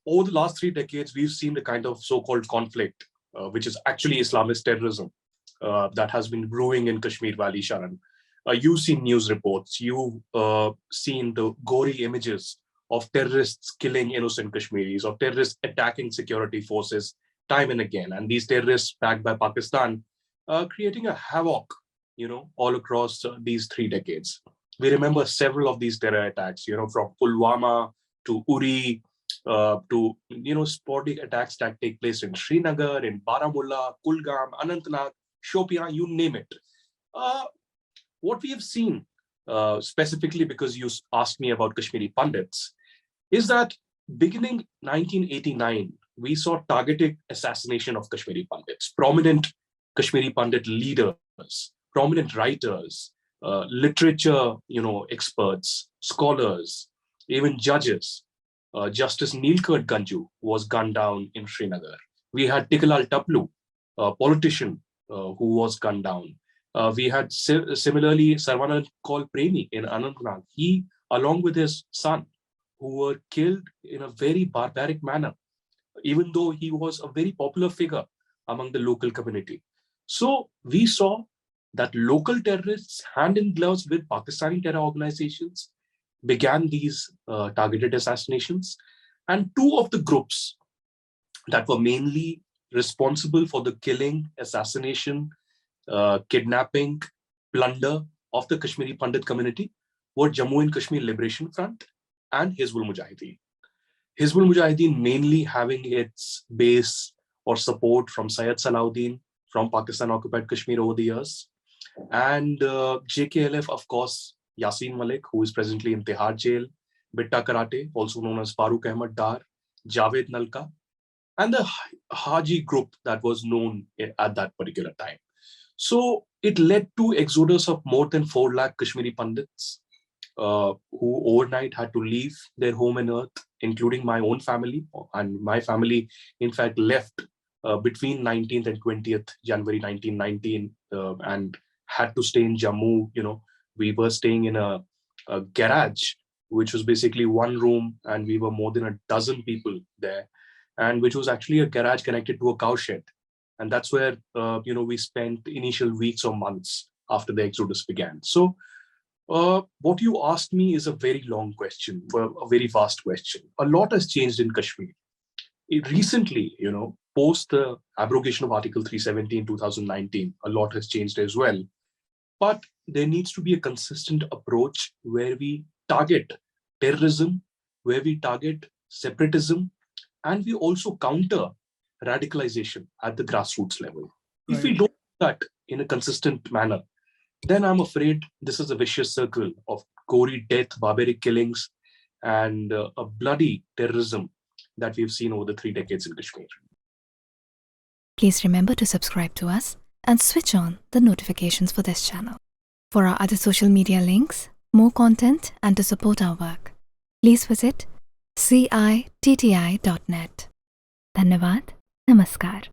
over the last 3 decades, we've seen the kind of so-called conflict, which is actually Islamist terrorism, that has been brewing in Kashmir Valley, Sharan. You've seen news reports, you've seen the gory images of terrorists killing innocent Kashmiris, of terrorists attacking security forces time and again, and these terrorists backed by Pakistan, creating a havoc, all across these 3 decades. We remember several of these terror attacks, from Pulwama to Uri, to sporadic attacks that take place in Srinagar, in Baramulla, Kulgam, Anantnag, Shopian, you name it. What we have seen, specifically because you asked me about Kashmiri Pandits, is that beginning 1989, we saw targeted assassination of Kashmiri Pandits, prominent Kashmiri Pandit leaders, prominent writers, literature, experts, scholars, even judges. Justice Neelkant Ganju was gunned down in Srinagar. We had Tikalal Taplu, a politician who was gunned down. We had similarly Sarvanand Kaul Premi in Anantnag. He, along with his son, who were killed in a very barbaric manner, even though he was a very popular figure among the local community. So we saw that local terrorists, hand in gloves with Pakistani terror organizations, began these targeted assassinations. And two of the groups that were mainly responsible for the killing, assassination, kidnapping, plunder of the Kashmiri Pandit community were Jammu and Kashmir Liberation Front and Hizbul Mujahideen. Hizbul Mujahideen mainly having its base or support from Syed Salahuddin from Pakistan-occupied Kashmir over the years. And JKLF, of course, Yasin Malik, who is presently in Tihar jail, Bitta Karate, also known as Farooq Ahmad Dar, Javed Nalka, and the Haji group that was known at that particular time. So it led to exodus of more than 4 lakh Kashmiri Pandits, who overnight had to leave their home and earth, including my own family. And my family, in fact, left between 19th and 20th January 1919 and had to stay in Jammu. We were staying in a garage, which was basically one room, and we were more than a dozen people there, and which was actually a garage connected to a cow shed. And that's where, we spent initial weeks or months after the exodus began. So what you asked me is a very long question, a very vast question. A lot has changed in Kashmir. Recently, post the abrogation of Article 370 in 2019, a lot has changed as well. But there needs to be a consistent approach where we target terrorism, where we target separatism, and we also counter radicalization at the grassroots level. Right. If we don't do that in a consistent manner, then I'm afraid this is a vicious circle of gory death, barbaric killings, and a bloody terrorism that we've seen over the 3 decades in Kashmir. Please remember to subscribe to us and switch on the notifications for this channel. For our other social media links, more content, and to support our work, please visit citti.net. Dhanyavad. Namaskar.